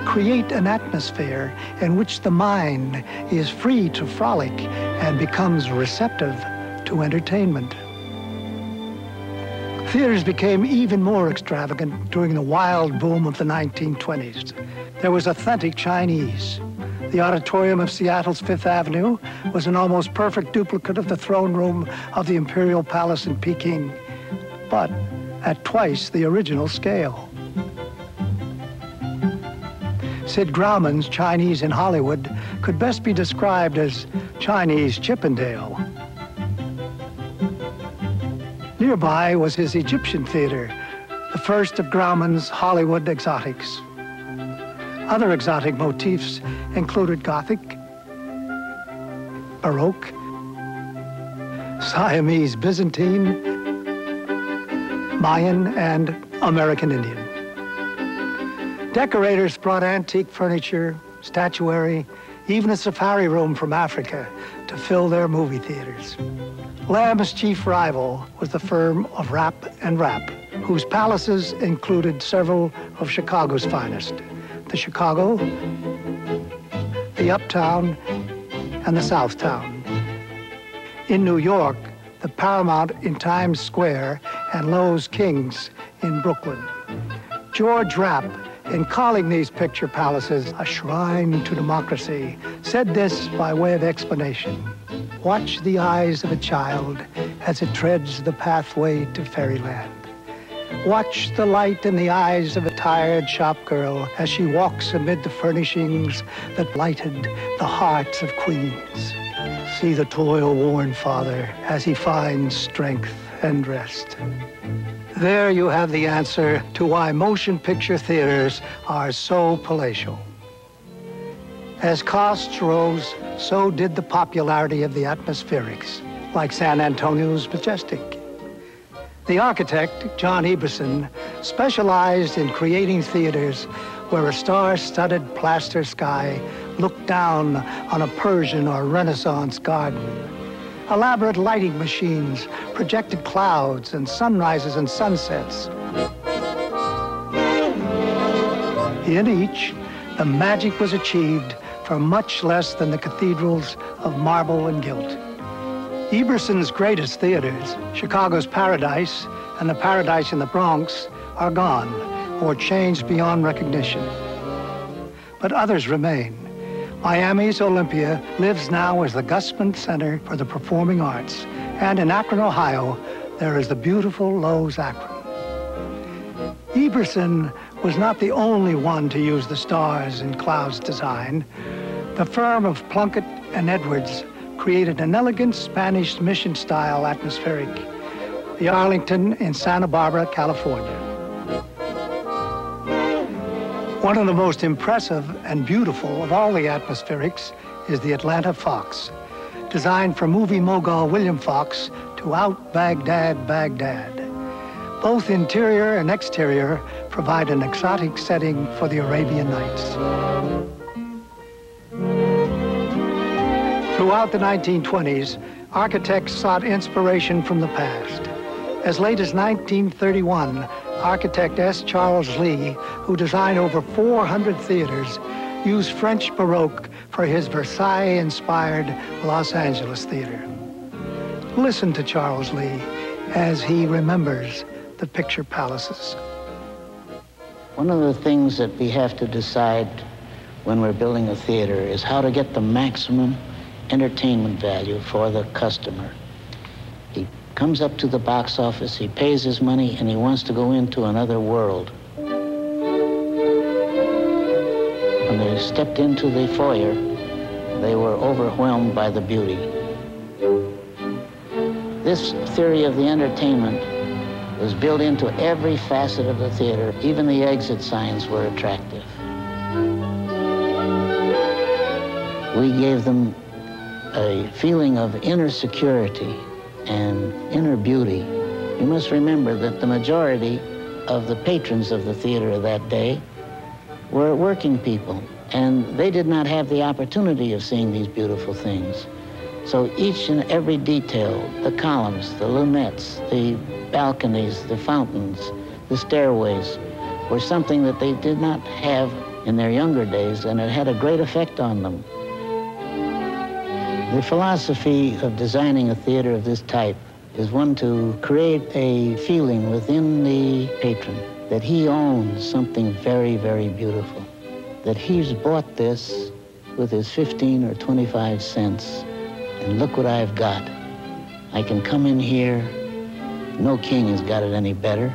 create an atmosphere in which the mind is free to frolic and becomes receptive to entertainment. Theaters became even more extravagant during the wild boom of the 1920s. There was authentic Chinese. The auditorium of Seattle's Fifth Avenue was an almost perfect duplicate of the throne room of the Imperial Palace in Peking, but at twice the original scale. Sid Grauman's Chinese in Hollywood could best be described as Chinese Chippendale. Nearby was his Egyptian theater, the first of Grauman's Hollywood exotics. Other exotic motifs included Gothic, Baroque, Siamese Byzantine, Mayan, and American Indian. Decorators brought antique furniture, statuary, even a safari room from Africa to fill their movie theaters. Lamb's chief rival was the firm of Rapp and Rapp, whose palaces included several of Chicago's finest: the Chicago, the Uptown, and the Southtown. In New York, the Paramount in Times Square and Loew's Kings in Brooklyn. George Rapp, in calling these picture palaces a shrine to democracy, said this by way of explanation: "Watch the eyes of a child as it treads the pathway to fairyland. Watch the light in the eyes of a tired shopgirl as she walks amid the furnishings that lighted the hearts of queens. See the toil-worn father as he finds strength and rest." There you have the answer to why motion picture theaters are so palatial. As costs rose, so did the popularity of the atmospherics, like San Antonio's Majestic. The architect, John Eberson, specialized in creating theaters where a star-studded plaster sky looked down on a Persian or Renaissance garden. Elaborate lighting machines projected clouds and sunrises and sunsets. In each, the magic was achieved for much less than the cathedrals of marble and gilt. Eberson's greatest theaters, Chicago's Paradise and the Paradise in the Bronx, are gone or changed beyond recognition. But others remain. Miami's Olympia lives now as the Gusman Center for the Performing Arts, and in Akron, Ohio, there is the beautiful Loew's Akron. Eberson was not the only one to use the stars in clouds design. The firm of Plunkett and Edwards created an elegant Spanish mission-style atmospheric, the Arlington in Santa Barbara, California. One of the most impressive and beautiful of all the atmospherics is the Atlanta Fox, designed for movie mogul William Fox to out Baghdad, Baghdad. Both interior and exterior provide an exotic setting for the Arabian Nights. Throughout the 1920s, architects sought inspiration from the past. As late as 1931, architect S. Charles Lee, who designed over 400 theaters, used French Baroque for his Versailles-inspired Los Angeles theater. Listen to Charles Lee as he remembers the picture palaces. One of the things that we have to decide when we're building a theater is how to get the maximum entertainment value for the customer. He comes up to the box office, he pays his money, and he wants to go into another world. When they stepped into the foyer, they were overwhelmed by the beauty. This theory of the entertainment was built into every facet of the theater. Even the exit signs were attractive. We gave them a feeling of inner security and inner beauty. You must remember that the majority of the patrons of the theater that day were working people, and they did not have the opportunity of seeing these beautiful things. So each and every detail, the columns, the lunettes, the balconies, the fountains, the stairways, were something that they did not have in their younger days, and it had a great effect on them. The philosophy of designing a theater of this type is one to create a feeling within the patron that he owns something very, very beautiful, that he's bought this with his 15 or 25 cents, and look what I've got. I can come in here, no king has got it any better.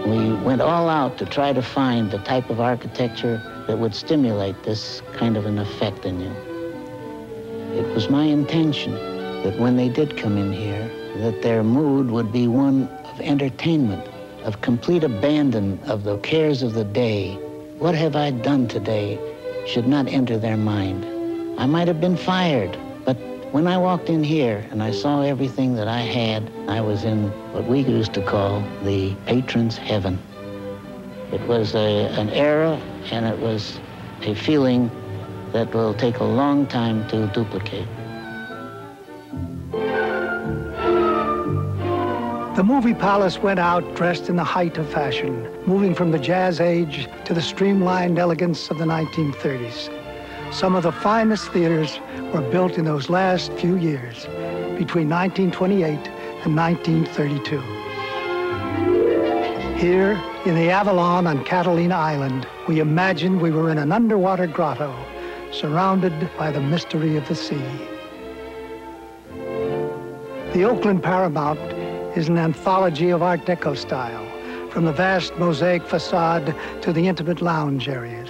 We went all out to try to find the type of architecture that would stimulate this kind of an effect in you. It was my intention that when they did come in here, that their mood would be one of entertainment, of complete abandon of the cares of the day. What have I done today should not enter their mind. I might have been fired, but when I walked in here and I saw everything that I had, I was in what we used to call the patron's heaven. It was an era, and it was a feeling that will take a long time to duplicate. The movie palace went out dressed in the height of fashion, moving from the jazz age to the streamlined elegance of the 1930s. Some of the finest theaters were built in those last few years, between 1928 and 1932. Here, in the Avalon on Catalina Island, we imagined we were in an underwater grotto, surrounded by the mystery of the sea. The Oakland Paramount is an anthology of Art Deco style, from the vast mosaic facade to the intimate lounge areas.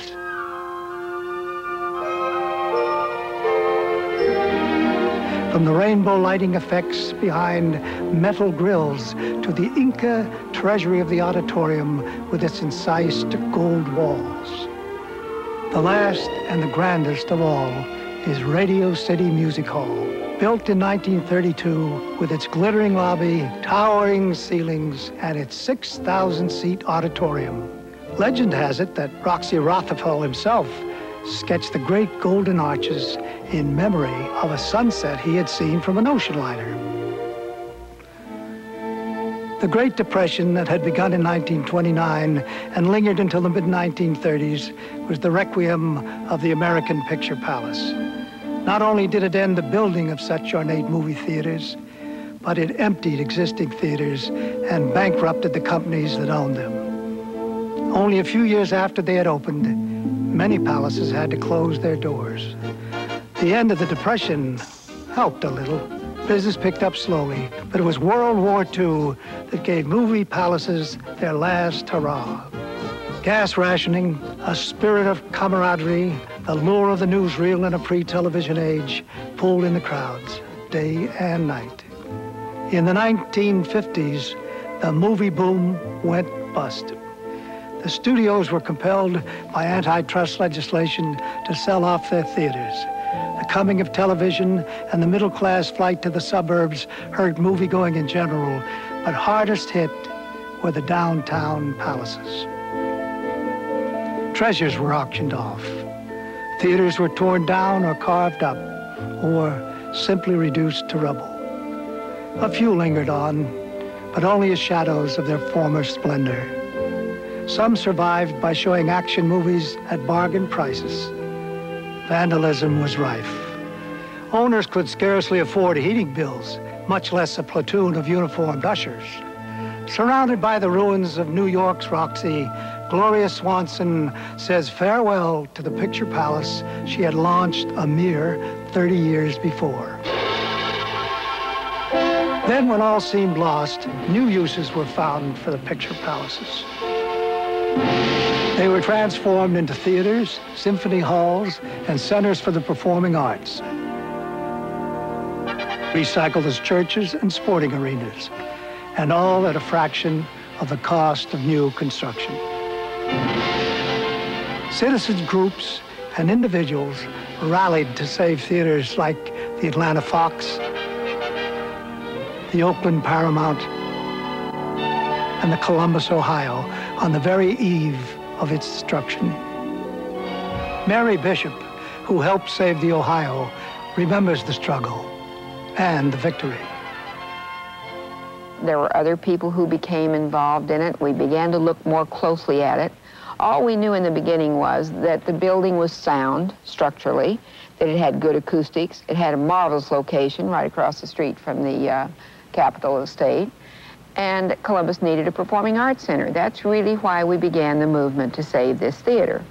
From the rainbow lighting effects behind metal grills to the Inca treasury of the auditorium with its incised gold walls. The last and the grandest of all is Radio City Music Hall, built in 1932 with its glittering lobby, towering ceilings, and its 6,000-seat auditorium. Legend has it that Roxy Rothafel himself sketched the great golden arches in memory of a sunset he had seen from an ocean liner. The Great Depression that had begun in 1929 and lingered until the mid-1930s was the requiem of the American Picture Palace. Not only did it end the building of such ornate movie theaters, but it emptied existing theaters and bankrupted the companies that owned them. Only a few years after they had opened, many palaces had to close their doors. The end of the Depression helped a little. Business picked up slowly, but it was World War II that gave movie palaces their last hurrah. Gas rationing, a spirit of camaraderie, the lure of the newsreel in a pre-television age pulled in the crowds, day and night. In the 1950s, the movie boom went bust. The studios were compelled by antitrust legislation to sell off their theaters. The coming of television and the middle-class flight to the suburbs hurt moviegoing in general, but hardest hit were the downtown palaces. Treasures were auctioned off. Theaters were torn down or carved up, or simply reduced to rubble. A few lingered on, but only as shadows of their former splendor. Some survived by showing action movies at bargain prices. Vandalism was rife. Owners could scarcely afford heating bills, much less a platoon of uniformed ushers. Surrounded by the ruins of New York's Roxy, Gloria Swanson says farewell to the picture palace she had launched a mere 30 years before. Then, when all seemed lost, new uses were found for the picture palaces. They were transformed into theaters, symphony halls, and centers for the performing arts. Recycled as churches and sporting arenas, and all at a fraction of the cost of new construction. Citizens groups and individuals rallied to save theaters like the Atlanta Fox, the Oakland Paramount, and the Columbus, Ohio, on the very eve of its destruction. Mary Bishop, who helped save the Ohio, remembers the struggle and the victory. There were other people who became involved in it. We began to look more closely at it. All we knew in the beginning was that the building was sound structurally, that it had good acoustics, it had a marvelous location right across the street from the capital of the state, and Columbus needed a performing arts center. That's really why we began the movement to save this theater.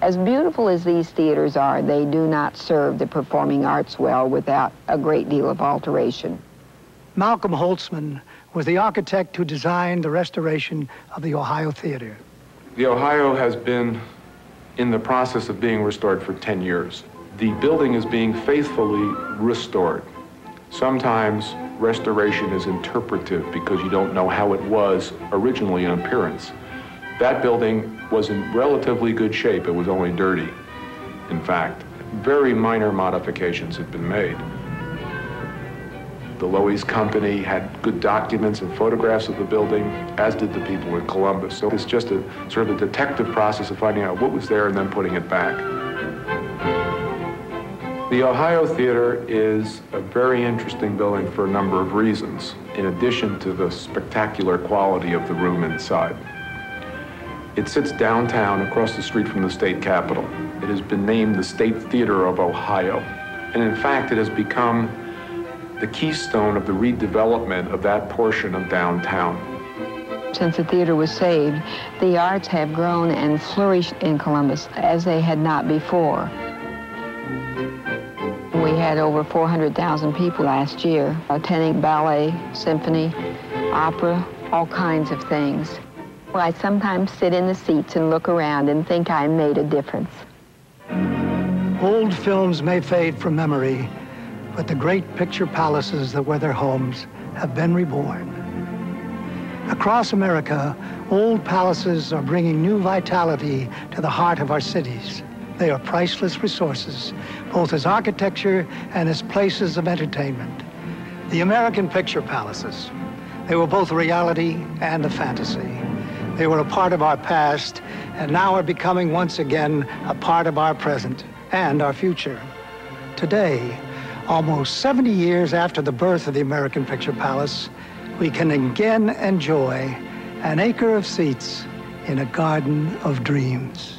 As beautiful as these theaters are, they do not serve the performing arts well without a great deal of alteration. Malcolm Holtzman was the architect who designed the restoration of the Ohio Theater. The Ohio has been in the process of being restored for 10 years. The building is being faithfully restored. Sometimes restoration is interpretive because you don't know how it was originally in appearance. That building was in relatively good shape. It was only dirty, in fact. Very minor modifications had been made. The Loeys Company had good documents and photographs of the building, as did the people in Columbus. So it's just a sort of a detective process of finding out what was there and then putting it back. The Ohio Theater is a very interesting building for a number of reasons, in addition to the spectacular quality of the room inside. It sits downtown across the street from the state capitol. It has been named the State Theater of Ohio. And in fact, it has become the keystone of the redevelopment of that portion of downtown. Since the theater was saved, the arts have grown and flourished in Columbus as they had not before. We had over 400,000 people last year attending ballet, symphony, opera, all kinds of things. Well, I sometimes sit in the seats and look around and think I made a difference. Old films may fade from memory, but the great picture palaces that were their homes have been reborn. Across America, old palaces are bringing new vitality to the heart of our cities. They are priceless resources, both as architecture and as places of entertainment. The American picture palaces, they were both a reality and a fantasy. They were a part of our past, and now are becoming once again a part of our present and our future. Today, almost 70 years after the birth of the American Picture Palace, we can again enjoy an acre of seats in a garden of dreams.